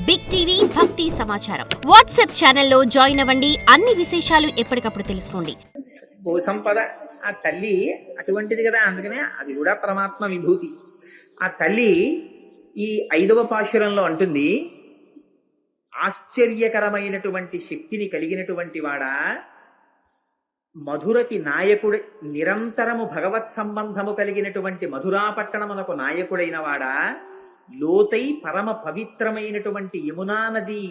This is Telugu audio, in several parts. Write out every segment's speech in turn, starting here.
బిగ్ టీవీ భక్తి సమాచారం వాట్సాప్ ఛానల్లో జాయిన్ అవ్వండి. అన్ని విశేషాలు ఎప్పటికప్పుడు తెలుసుకోండి. భూ సంపద ఆ తల్లి అటువంటిది కదా, అందుకనే అది కూడా పరమాత్మ విభూతి. ఆ తల్లి ఈ 5వ పాశురంలో అంటుంది, ఆశ్చర్యకరమైనటువంటి శక్తిని కలిగినటువంటి వాడా, మధురకి నాయకుడు, నిరంతరము భగవత్ సంబంధము కలిగినటువంటి మధురాపట్టణమునకు నాయకుడైన వాడా, లోతై పరమ పవిత్రమైనటువంటి యమునా నది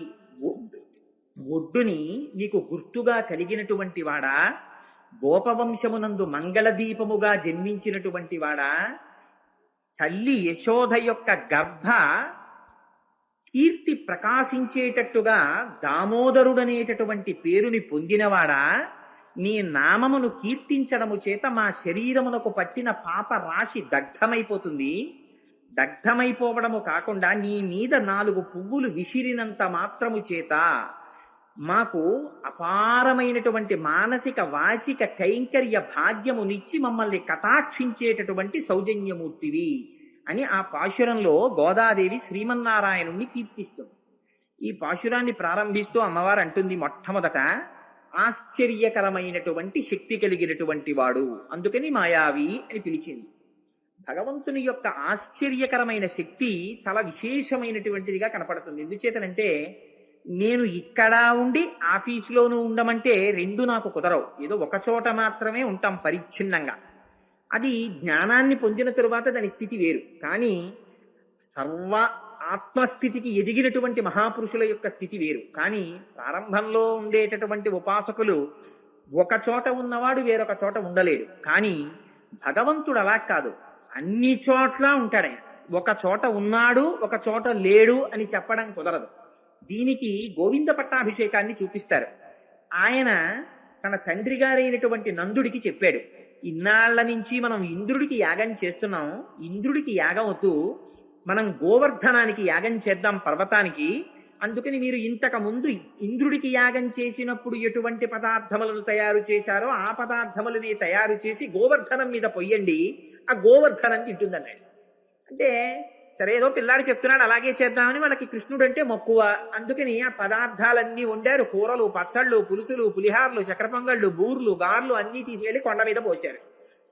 ఒడ్డుని నీకు గుర్తుగా కలిగినటువంటి వాడా, గోపవంశమునందు మంగళదీపముగా జన్మించినటువంటి వాడా, తల్లి యశోద యొక్క గర్భ కీర్తి ప్రకాశించేటట్టుగా దామోదరుడనేటటువంటి పేరుని పొందినవాడా, నీ నామమును కీర్తించడము చేత మా శరీరమునకు పట్టిన పాప రాశి దగ్ధమైపోతుంది. దగ్ధమైపోవడము కాకుండా నీ మీద 4 పువ్వులు విసిరినంత మాత్రము చేత మాకు అపారమైనటువంటి మానసిక వాచిక కైంకర్య భాగ్యమునిచ్చి మమ్మల్ని కటాక్షించేటటువంటి సౌజన్యమూర్తివి అని ఆ పాశురంలో గోదాదేవి శ్రీమన్నారాయణుణ్ణి కీర్తిస్తుంది. ఈ పాశురాన్ని ప్రారంభిస్తూ అమ్మవారు అంటుంది, మొట్టమొదట ఆశ్చర్యకరమైనటువంటి శక్తి కలిగినటువంటి వాడు, అందుకని మాయావి అని పిలిచింది. భగవంతుని యొక్క ఆశ్చర్యకరమైన శక్తి చాలా విశేషమైనటువంటిదిగా కనపడుతుంది. ఎందుచేతనంటే, నేను ఇక్కడ ఉండి ఆఫీసులోనూ ఉండమంటే 2 నాకు కుదరవు. ఏదో ఒక చోట మాత్రమే ఉంటాం పరిచ్ఛిన్నంగా. అది జ్ఞానాన్ని పొందిన తరువాత దాని స్థితి వేరు. కానీ సర్వ ఆత్మస్థితికి ఎదిగినటువంటి మహాపురుషుల యొక్క స్థితి వేరు. కానీ ప్రారంభంలో ఉండేటటువంటి ఉపాసకులు ఒక చోట ఉన్నవాడు వేరొక చోట ఉండలేడు. కానీ భగవంతుడు అలా కాదు, అన్ని చోట్ల ఉంటాడు. ఆయన ఒక చోట ఉన్నాడు, ఒక చోట లేడు అని చెప్పడం కుదరదు. దీనికి గోవింద పట్టాభిషేకాన్ని చూపిస్తారు. ఆయన తన తండ్రి గారైనటువంటి నందుడికి చెప్పాడు, ఇన్నాళ్ల నుంచి మనం ఇంద్రుడికి యాగం చేస్తున్నాం, ఇంద్రుడికి యాగం అవుతూ మనం గోవర్ధనానికి యాగం చేద్దాం పర్వతానికి. అందుకని మీరు ఇంతకు ముందు ఇంద్రుడికి యాగం చేసినప్పుడు ఎటువంటి పదార్థములను తయారు చేశారో ఆ పదార్థములని తయారు చేసి గోవర్ధనం మీద పొయ్యండి, ఆ గోవర్ధనం తింటుందన్నాడు. అంటే సరే, ఏదో పిల్లాడు చెప్తున్నాడు అలాగే చేద్దామని వాళ్ళకి కృష్ణుడు అంటే మక్కువ. అందుకని ఆ పదార్థాలన్నీ వండారు. కూరలు, పచ్చళ్ళు, పులుసులు, పులిహార్లు, చక్ర పొంగళ్ళు, బూర్లు, గార్లు అన్నీ తీసుకెళ్లి కొండ మీద పోశారు.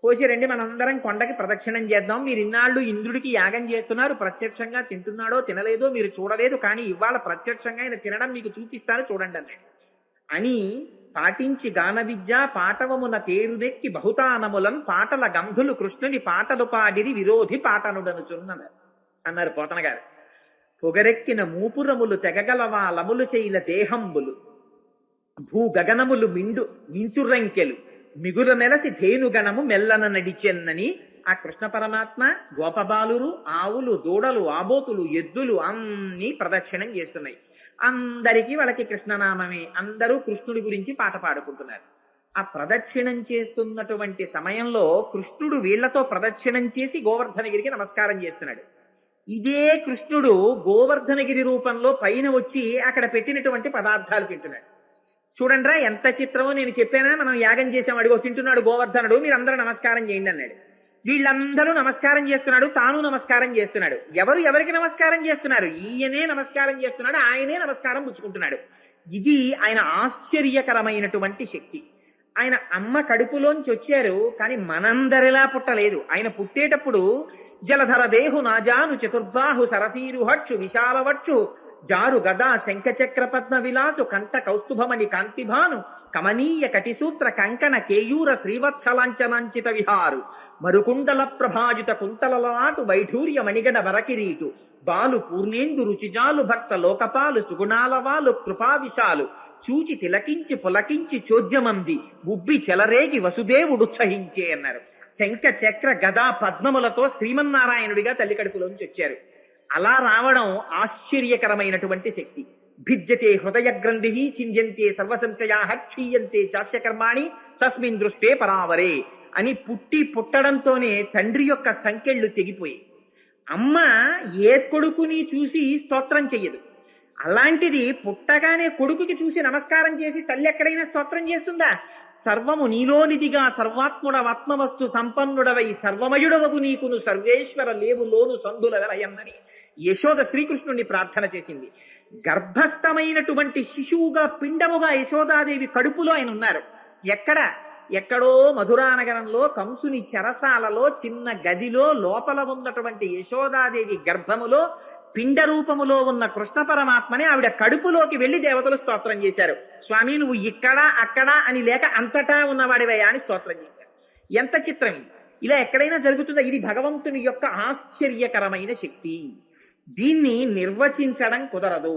పోసి రండి మనందరం కొండకి ప్రదక్షిణం చేద్దాం, మీరు ఇన్నాళ్ళు ఇంద్రుడికి యాగం చేస్తున్నారు, ప్రత్యక్షంగా తింటున్నాడో తినలేదో మీరు చూడలేదు, కానీ ఇవాళ ప్రత్యక్షంగా ఆయన తినడం మీకు చూపిస్తాను చూడండి అన్నాడు. అని పాటించి గాన విద్య పాటవమున తేరుదెక్కి బహుతానములం పాటల గంధులు కృష్ణుని పాటలు పాడిరి విరోధి పాటనుడనుచున్నది అన్నారు పోతన గారు. పొగరెక్కిన మూపురములు తెగగలవా లములు చేయిల దేహంబులు భూ గగనములు మించురంకెలు మిగుల మెలసి ధేనుగణము మెల్లన నడిచెన్నని ఆ కృష్ణ పరమాత్మ గోపబాలురు, ఆవులు, దూడలు, ఆబోతులు, ఎద్దులు అన్నీ ప్రదక్షిణం చేస్తున్నాయి. అందరికీ వాళ్ళకి కృష్ణనామమే, అందరూ కృష్ణుడి గురించి పాట పాడుకుంటున్నారు. ఆ ప్రదక్షిణం చేస్తున్నటువంటి సమయంలో కృష్ణుడు వీళ్లతో ప్రదక్షిణం చేసి గోవర్ధనగిరికి నమస్కారం చేస్తున్నాడు. ఇదే కృష్ణుడు గోవర్ధనగిరి రూపంలో పైన వచ్చి అక్కడ పెట్టినటువంటి పదార్థాలు తింటున్నాడు. చూడండిరా ఎంత చిత్రమో, నేను చెప్పానా మనం యాగం చేసాం, అడిగో తింటున్నాడు గోవర్ధనుడు, మీరు అందరూ నమస్కారం చేయండి అన్నాడు. వీళ్ళందరూ నమస్కారం చేస్తున్నాడు, తాను నమస్కారం చేస్తున్నాడు. ఎవరికి నమస్కారం చేస్తున్నారు? ఈయనే నమస్కారం చేస్తున్నాడు, ఆయనే నమస్కారం పుచ్చుకుంటున్నాడు. ఇది ఆయన ఆశ్చర్యకరమైనటువంటి శక్తి. ఆయన అమ్మ కడుపులోంచి వచ్చారు, కానీ మనందరిలా పుట్టలేదు. ఆయన పుట్టేటప్పుడు జలధర దేహు నాజాను చతుర్బాహు సరసీరుహక్షు విశాలవక్షు జారు గదా శంఖచక్ర పద్మ విలాసు కంఠ కౌస్తుభమణి కాంతిభాను కమనీయ కటిసూత్ర కంకణ కేయూర శ్రీవత్సలాంచనాంచిత విహారు మరుకుండల ప్రభాజిత కుంతలలాటు వైఢూర్య మణిగణ వరకిరీటు బాలు పూర్ణేందు రుచిజాలు భక్త లోకపాలు సుగుణాలవాలు కృపావిశాలు చూచి తిలకించి పులకించి చోద్యమంది ఉబ్బి చెలరేగి వసుదేవుడుత్సహించే అన్నారు. శంఖ చక్ర గదా పద్మములతో శ్రీమన్నారాయణుడిగా తల్లి కడుపులోంచి వచ్చారు. అలా రావడం ఆశ్చర్యకరమైనటువంటి శక్తి. భిద్యతే హృదయ గ్రంథి చింద్యంతే సర్వసంశయా క్షీయంతే చాస్యకర్మాణి తస్మిన్ దృష్టే పరావరే అని పుట్టడంతోనే తండ్రి యొక్క సంకెళ్ళు తెగిపోయి, అమ్మ ఏ కొడుకుని చూసి స్తోత్రం చెయ్యదు. అలాంటిది పుట్టగానే కొడుకుకి చూసి నమస్కారం చేసి తల్లి ఎక్కడైనా స్తోత్రం చేస్తుందా? సర్వము నీలోనిదిగా సర్వాత్ముడవాత్మవస్తు సంపన్నుడవై సర్వమయుడవగు నీకును సర్వేశ్వర లేవులోను సందుల వెలయన్నని యశోద శ్రీకృష్ణుణ్ణి ప్రార్థన చేసింది. గర్భస్థమైనటువంటి శిశువుగా పిండముగా యశోదాదేవి కడుపులో ఆయన ఉన్నారు. ఎక్కడో మధురానగరంలో కంసుని చెరసాలలో చిన్న గదిలో లోపల ఉన్నటువంటి యశోదాదేవి గర్భములో పిండ రూపములో ఉన్న కృష్ణ పరమాత్మని ఆవిడ కడుపులోకి వెళ్లి దేవతలు స్తోత్రం చేశారు. స్వామి నువ్వు ఇక్కడ అక్కడ అని లేక అంతటా ఉన్నవాడివయ్యా అని స్తోత్రం చేశారు. ఎంత చిత్రం ఇది! ఇలా ఎక్కడైనా జరుగుతుందా? ఇది భగవంతుని యొక్క ఆశ్చర్యకరమైన శక్తి. దీన్ని నిర్వచించడం కుదరదు.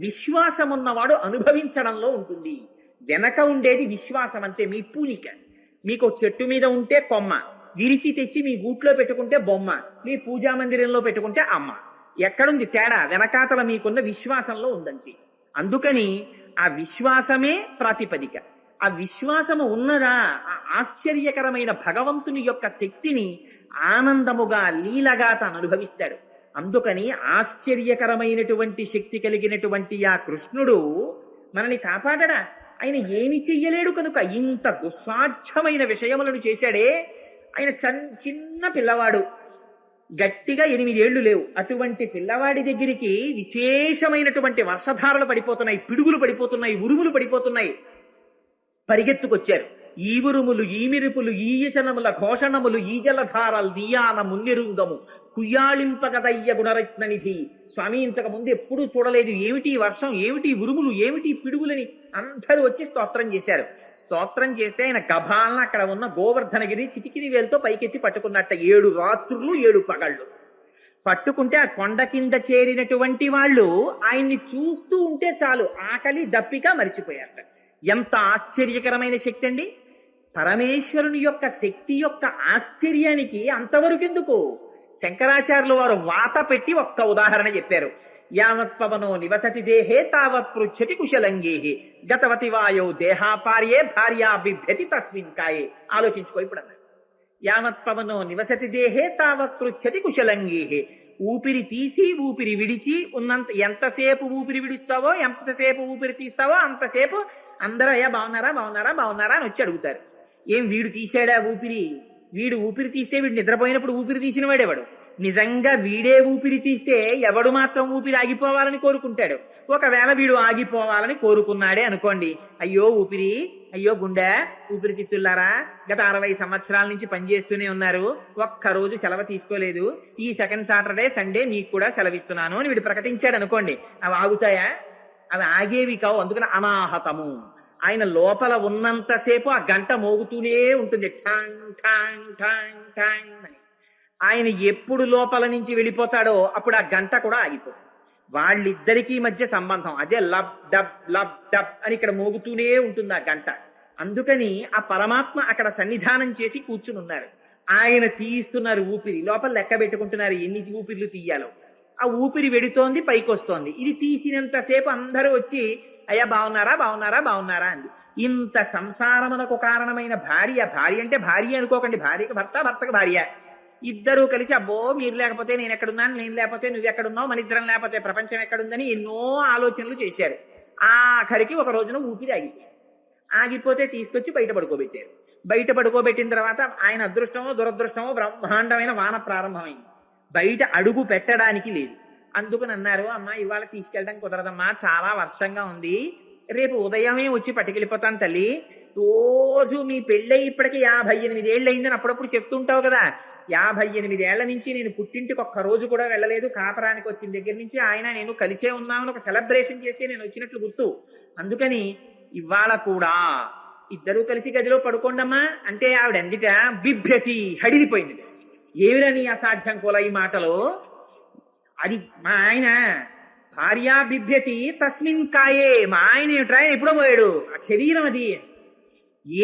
విశ్వాసమున్నవాడు అనుభవించడంలో ఉంటుంది. వెనక ఉండేది విశ్వాసం అంతే. మీ పూనిక. మీకు చెట్టు మీద ఉంటే కొమ్మ, విరిచి తెచ్చి మీ గూట్లో పెట్టుకుంటే బొమ్మ, మీ పూజా మందిరంలో పెట్టుకుంటే అమ్మ. ఎక్కడుంది తేడా? వెనకాతల మీకున్న విశ్వాసంలో ఉందంతే. అందుకని ఆ విశ్వాసమే ప్రాతిపదిక. ఆ విశ్వాసము ఉన్నదా, ఆ ఆశ్చర్యకరమైన భగవంతుని యొక్క శక్తిని ఆనందముగా లీలగా తాను అనుభవిస్తాడు. అందుకని ఆశ్చర్యకరమైనటువంటి శక్తి కలిగినటువంటి ఆ కృష్ణుడు మనని కాపాడడా? ఆయన ఏమి చెయ్యలేడు కనుక ఇంత దుస్సాధ్యమైన విషయములను చేశాడే. ఆయన చిన్న పిల్లవాడు, గట్టిగా 8 ఏళ్లు లేవు. అటువంటి పిల్లవాడి దగ్గరికి విశేషమైనటువంటి వర్షధారలు పడిపోతున్నాయి, పిడుగులు పడిపోతున్నాయి, ఉరుములు పడిపోతున్నాయి. పరిగెత్తుకొచ్చారు. ఈ ఉరుములు, ఈ మెరుపులు, ఈ యశనముల ఘోషణములు, ఈ జలధారలు నీయాన మున్నెరుంగము కుయ్యాళింపగదయ్య గుణరత్ననిధి. స్వామి ఇంతకు ముందు ఎప్పుడూ చూడలేదు, ఏమిటి వర్షం, ఏమిటి ఉరుములు, ఏమిటి పిడుగులని అందరూ వచ్చి స్తోత్రం చేశారు. స్తోత్రం చేస్తే ఆయన గభాలను అక్కడ ఉన్న గోవర్ధనగిరి చిటికిరి వేలుతో పైకెత్తి పట్టుకున్నట్ట. 7 రాత్రులు 7 పగళ్ళు పట్టుకుంటే ఆ కొండ కింద చేరినటువంటి వాళ్ళు ఆయన్ని చూస్తూ ఉంటే చాలు ఆకలి దప్పిక మరిచిపోయారట. ఎంత ఆశ్చర్యకరమైన శక్తి అండి! పరమేశ్వరుని యొక్క శక్తి యొక్క ఆశ్చర్యానికి అంతవరకు ఎందుకు? శంకరాచార్యులు వారు వాత పెట్టి ఒక్క ఉదాహరణ చెప్పారు. యావత్ పవనో నివసతి దేహే తావత్ పృచ్చతి కుశలంగేహి గతవతి వాయో దేహాపార్యే భార్యా బిభ్యతి తస్మిన్ కాయే. ఆలోచించుకో ఇప్పుడు అన్నారు. యావత్ పవనో నివసతి దేహే తావత్ పృచ్చతి కుశలంగేహి. ఊపిరి తీసి ఊపిరి విడిచి ఉన్నంత ఎంతసేపు ఊపిరి విడుస్తావో, ఎంతసేపు ఊపిరి తీస్తావో అంతసేపు అందరూ అయ్యా బాగున్నారా బాగున్నారా బాగున్నారా అని వచ్చి అడుగుతారు. ఏం వీడు తీసాడా ఊపిరి? వీడు ఊపిరి తీస్తే వీడు నిద్రపోయినప్పుడు ఊపిరి తీసిన వాడేవాడు. నిజంగా వీడే ఊపిరి తీస్తే ఎవడు మాత్రం ఊపిరి ఆగిపోవాలని కోరుకుంటాడు? ఒకవేళ వీడు ఆగిపోవాలని కోరుకున్నాడే అనుకోండి, అయ్యో ఊపిరి, అయ్యో గుండె, ఊపిరితిత్తులారా గత 60 సంవత్సరాల నుంచి పనిచేస్తూనే ఉన్నారు, ఒక్కరోజు సెలవు తీసుకోలేదు, ఈ సెకండ్ సాటర్డే సండే మీకు కూడా సెలవిస్తున్నాను అని వీడు ప్రకటించాడు అనుకోండి, అవి ఆగుతాయా? అవి ఆగేవి కావు. అందుకని అనాహతము. ఆయన లోపల ఉన్నంతసేపు ఆ గంట మోగుతూనే ఉంటుంది, ఠాంగ్ ఠాంగ్ ఠాంగ్ ఠాంగ్ అని. ఆయన ఎప్పుడు లోపల నుంచి వెళ్ళిపోతాడో అప్పుడు ఆ గంట కూడా ఆగిపోతుంది. వాళ్ళిద్దరికీ మధ్య సంబంధం అదే లబ్ డబ్ లబ్ డబ్ అని ఇక్కడ మోగుతూనే ఉంటుంది ఆ గంట. అందుకని ఆ పరమాత్మ అక్కడ సన్నిధానం చేసి కూర్చుని ఉన్నారు. ఆయన తీస్తున్నారు ఊపిరి, లోపల లెక్క పెట్టుకుంటున్నారు ఎన్ని ఊపిర్లు తీయాలో. ఆ ఊపిరి వెడుతోంది, పైకి వస్తోంది. ఇది తీసినంతసేపు అందరూ వచ్చి అయ్యా బాగున్నారా బాగున్నారా బాగున్నారా అంది. ఇంత సంసారమునకు కారణమైన భార్య అంటే భార్య అనుకోకండి, భార్యకి భర్త, భర్తకు భార్య, ఇద్దరూ కలిసి అబ్బో మీరు లేకపోతే నేను ఎక్కడున్నాను, నేను లేకపోతే నువ్వు ఎక్కడున్నావు, మన ఇద్దరం లేకపోతే ప్రపంచం ఎక్కడుందని ఎన్నో ఆలోచనలు చేశారు. ఆఖరికి ఒక రోజున ఊపిరి ఆగిపోతే తీసుకొచ్చి బయట పడుకోబెట్టారు. బయట పడుకోబెట్టిన తర్వాత ఆయన అదృష్టమో దురదృష్టమో బ్రహ్మాండమైన వాన ప్రారంభమైంది. బయట అడుగు పెట్టడానికి లేదు. అందుకని అన్నారు, అమ్మా ఇవాళ తీసుకెళ్ళడం కుదరదమ్మా, చాలా వర్షంగా ఉంది, రేపు ఉదయమే వచ్చి పట్టుకెళ్ళిపోతాను తల్లి. రోజు మీ పెళ్ళై ఇప్పటికి 58 ఏళ్ళు అయిందని అప్పుడప్పుడు చెప్తుంటావు కదా. 58 ఏళ్ల నుంచి నేను పుట్టింటికి ఒక్క రోజు కూడా వెళ్ళలేదు. కాపరానికి వచ్చిన దగ్గర నుంచి ఆయన నేను కలిసే ఉన్నామని ఒక సెలబ్రేషన్ చేస్తే నేను వచ్చినట్లు గుర్తు. అందుకని ఇవాళ కూడా ఇద్దరూ కలిసి గదిలో పడుకోండమ్మా అంటే ఆవిడ అందిట బిభ్యతి, హడిలిపోయింది. ఏమిరా నీ అసాధ్యం కూడా ఈ మాటలు? అది మా ఆయన భార్యా బిభ్యతి తస్మిన్ కాయే. మా ఆయన ఏమిట్రా, ఆయన ఎప్పుడో పోయాడు, ఆ శరీరం అది.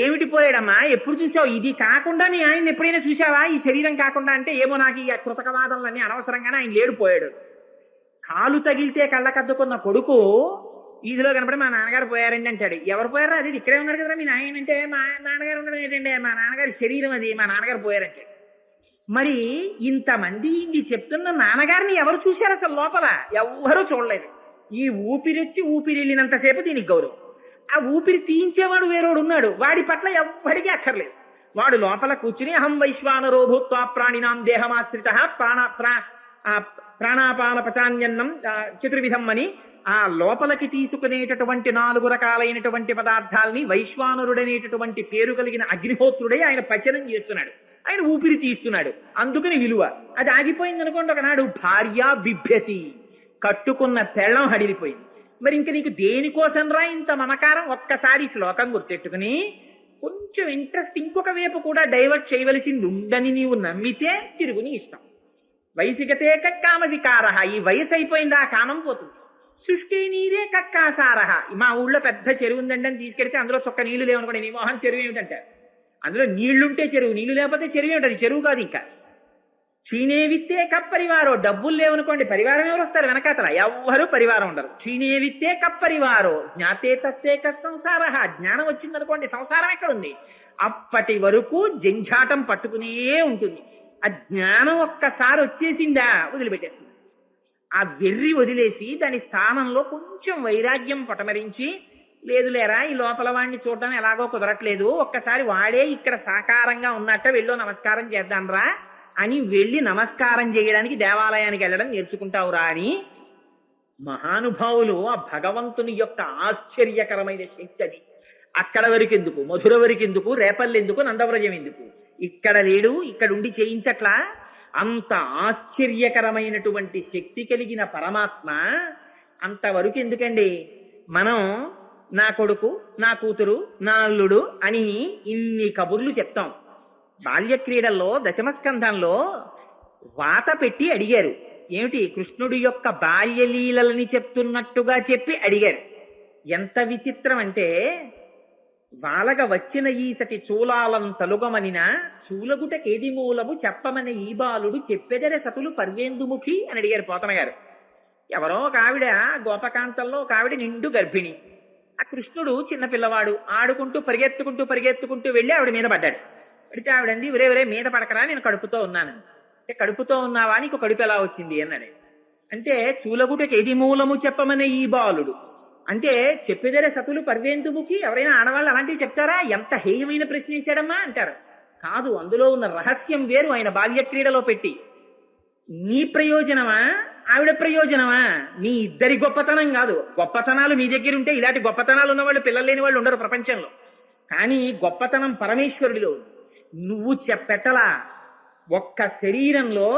ఏమిటి పోయాడమ్మా, ఎప్పుడు చూసావు? ఇది కాకుండా మీ ఆయన ఎప్పుడైనా చూసావా ఈ శరీరం కాకుండా? అంటే ఏమో నాకు ఈ కృతకవాదనలన్నీ అనవసరంగానే ఆయన లేడు, పోయాడు. కాలు తగిలితే కళ్ళకద్దుకున్న కొడుకు ఈదిలో కనపడి మా నాన్నగారు పోయారండి అంటాడు. ఎవరు పోయారా? అది ఇక్కడే ఉన్నాడు కదా మీ నాయన అంటే. మా నాన్నగారు ఉండడం ఏంటంటే మా నాన్నగారి శరీరం అది, మా నాన్నగారు పోయారంటే. మరి ఇంతమంది ఇన్ని చెప్తున్న నాన్నగారిని ఎవరు చూశారు అసలు? లోపల ఎవ్వరూ చూడలేదు. ఈ ఊపిరొచ్చి ఊపిరి వెళ్ళినంతసేపు దీనికి గౌరవం. ఆ ఊపిరి తీయించేవాడు వేరోడు ఉన్నాడు, వాడి పట్ల ఎవ్వడికి అక్కర్లేదు. వాడు లోపల కూర్చుని అహం వైశ్వానరో భూత్వా ప్రాణినాం దేహమాశ్రిత ప్రాణాపాన పచాన్యన్నం చతుర్విధం అని ఆ లోపలికి తీసుకునేటటువంటి 4 రకాలైనటువంటి పదార్థాలని వైశ్వానరుడనేటటువంటి పేరు కలిగిన అగ్నిహోత్రుడే ఆయన పచనం చేస్తున్నాడు, ఆయన ఊపిరి తీస్తున్నాడు, అందుకని విలువ. అది ఆగిపోయింది అనుకోండి, ఒకనాడు భార్య బిభ్యతి, కట్టుకున్న పెళ్ళం హడిలిపోయింది. మరి ఇంక నీకు దేనికోసం రా ఇంత మమకారం? ఒక్కసారి శ్లోకం గుర్తెట్టుకుని కొంచెం ఇంట్రెస్ట్ ఇంకొక వైపు కూడా డైవర్ట్ చేయవలసింది ఉందని నీవు నమ్మితే తిరుగుని ఇష్టం. వయసిగతే కామ వికార, ఈ వయసు అయిపోయింది, ఆ కామం పోతుంది. సృష్టి నీరే కక్కాసార, మా ఊళ్ళో పెద్ద చెరువు ఉందండి అని తీసుకెళ్తే అందులో చొక్క నీళ్లు లేవనుకోండి, నీ మోహన్ చెరువు ఏమిటంటే అందులో నీళ్లుంటే చెరువు, నీళ్లు లేకపోతే చెరువు ఏమిటది? చెరువు కాదు. ఇంకా క్షీణేవిత్తే కప్పరివారో, డబ్బులు లేవనుకోండి పరివారం ఎవరు వస్తారు వెనకాతల? ఎవ్వరూ పరివారం ఉండరు. క్షీణేవిత్తే కప్పరివారో జ్ఞాతే తత్తే సంసార, జ్ఞానం వచ్చిందనుకోండి సంసారం ఎక్కడుంది? అప్పటి వరకు జంఝాటం పట్టుకునే ఉంటుంది. ఆ జ్ఞానం ఒక్కసారి వచ్చేసిందా వదిలిపెట్టేస్తుంది. ఆ వెర్రి వదిలేసి దాని స్థానంలో కొంచెం వైరాగ్యం పటమరించి, లేదు లేరా ఈ లోపల వాడిని చూడడం ఎలాగో కుదరట్లేదు, ఒక్కసారి వాడే ఇక్కడ సాకారంగా ఉన్నట్ట వెళ్ళో నమస్కారం చేద్దాంరా అని వెళ్ళి నమస్కారం చేయడానికి దేవాలయానికి వెళ్ళడం నేర్చుకుంటావురా అని మహానుభావులు ఆ భగవంతుని యొక్క ఆశ్చర్యకరమైన శక్తి అది. అక్కడ వరకు ఎందుకు, మధుర వరకు ఎందుకు, రేపల్లి ఎందుకు, నందవ్రజం ఎందుకు? ఇక్కడ లేడు, ఇక్కడ ఉండి చేయించట్లా? అంత ఆశ్చర్యకరమైనటువంటి శక్తి కలిగిన పరమాత్మ అంతవరకు ఎందుకండి మనం నా కొడుకు, నా కూతురు, నా అల్లుడు అని ఇన్ని కబుర్లు చెప్తాం. బాల్యక్రీడల్లో దశమస్కంధంలో వాత పెట్టి అడిగారు, ఏమిటి కృష్ణుడి యొక్క బాల్యలీలని చెప్తున్నట్టుగా చెప్పి అడిగారు. ఎంత విచిత్రం అంటే, వాలగ వచ్చిన ఈసటి చూలాలం తలుగమనిన చూలగుటకేది మూలము చెప్పమని ఈ బాలుడు చెప్పెదరే సతులు పర్వేందుముఖి అని అడిగారు పోతన గారు. ఎవరో ఒక ఆవిడ గోపకాంతంలో ఒక ఆవిడ నిండు గర్భిణి, ఆ కృష్ణుడు చిన్న పిల్లవాడు ఆడుకుంటూ పరిగెత్తుకుంటూ వెళ్ళి ఆవిడ మీద పడ్డాడు. పడితే ఆవిడంది, ఒరే మీద పడకరా, నేను కడుపుతో ఉన్నాను. అంటే కడుపుతో ఉన్నావా, నీకు కడుపు ఎలా వచ్చింది అన్నాడు. అంటే చూలగుటకేది మూలము చెప్పమనే ఈ బాలుడు అంటే చెప్పేదరే సతులు పర్వేందుముఖి, ఎవరైనా ఆడవాళ్ళు అలాంటివి చెప్తారా? ఎంత హేయమైన ప్రశ్న వేశాడమ్మా అంటారు. కాదు, అందులో ఉన్న రహస్యం వేరు. ఆయన బాల్యక్రీడలో పెట్టి నీ ప్రయోజనమా ఆవిడ ప్రయోజనమా, మీ ఇద్దరి గొప్పతనం కాదు. గొప్పతనాలు మీ దగ్గర ఉంటే ఇలాంటి గొప్పతనాలు ఉన్నవాళ్ళు పిల్లలు లేని వాళ్ళు ఉండరు ప్రపంచంలో. కానీ గొప్పతనం పరమేశ్వరుడిలో. నువ్వు చెప్పెట్టలా ఒక్క శరీరంలో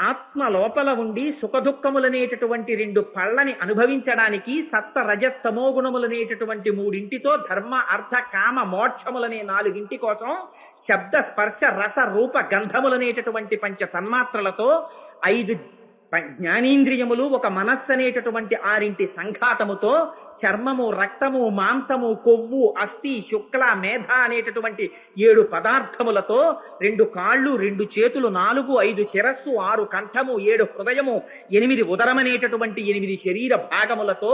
ఆత్మ లోపల ఉండి సుఖదుఖములనేటటువంటి 2 పళ్ళని అనుభవించడానికి సత్వ రజస్తమో గుణములనేటటువంటి 3 ధర్మ అర్థ కామ మోక్షములనే 4 కోసం శబ్ద స్పర్శ రస రూప గంధములనేటటువంటి 5 తన్మాత్రలతో 5 జ్ఞానేంద్రియములు, ఒక మనస్సు అనేటటువంటి 6 సంఘాతముతో చర్మము, రక్తము, మాంసము, కొవ్వు, అస్థి, శుక్ల, మేధ అనేటటువంటి 7 పదార్థములతో 2 కాళ్ళు, 2 చేతులు, 4, 5 శిరస్సు, 6 కంఠము, 7 హృదయము, 8 ఉదరమనేటటువంటి 8 శరీర భాగములతో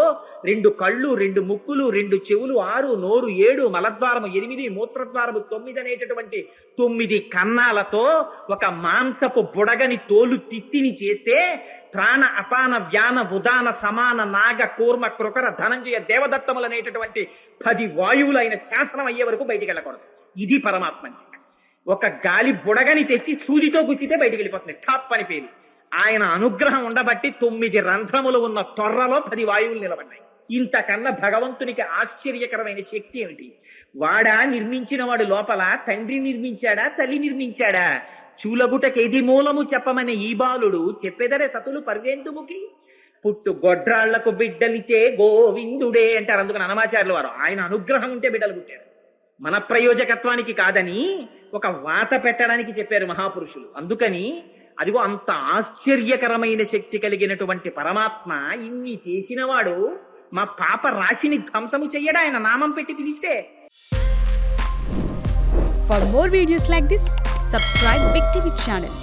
2 కళ్ళు, 2 ముక్కులు, 2 చెవులు, 6 నోరు, 7 మలద్వారము, 8 మూత్రద్వారము, 9 అనేటటువంటి 9 కన్నాలతో ఒక మాంసపు బుడగని తోలు తిత్తిని చేస్తే ప్రాణ అపాన వ్యాన ఉదాన సమాన నాగ కూర్మ కృకర ధనంజయ దేవదత్తములనేటటువంటి 10 వాయువులు ఆయన శాసనం అయ్యే వరకు బయటికి వెళ్ళకూడదు. ఇది పరమాత్మ. ఒక గాలి బుడగని తెచ్చి సూదితో గుచ్చితే బయటికి వెళ్ళిపోతుంది ఠాప్ అని పేరు. ఆయన అనుగ్రహం ఉండబట్టి 9 రంధ్రములు ఉన్న తొర్రలో 10 వాయువులు నిలబడ్డాయి. ఇంతకన్నా భగవంతునికి ఆశ్చర్యకరమైన శక్తి ఏమిటి? వాడా నిర్మించిన వాడు లోపల తండ్రి నిర్మించాడా, తల్లి నిర్మించాడా? చూలగుటకేది మూలము చెప్పమని ఈ బాలుడు చెప్పేదరే సతులు పర్వేందుముఖి. పుట్టు గొడ్రాళ్లకు బిడ్డలిచే గోవిందుడే అంటారు. అందుకని అన్నమాచార్యుల వారు ఆయన అనుగ్రహం ఉంటే బిడ్డలు పుట్టారు, మన ప్రయోజకత్వానికి కాదని ఒక వాత పెట్టడానికి చెప్పారు మహాపురుషులు. అందుకని అదిగో అంత ఆశ్చర్యకరమైన శక్తి కలిగినటువంటి పరమాత్మ ఇన్ని చేసినవాడు మా పాప రాశిని ధ్వంసము చెయ్యడా ఆయన నామం పెట్టి పిలిస్తే. For more videos like this, subscribe Big TV channel.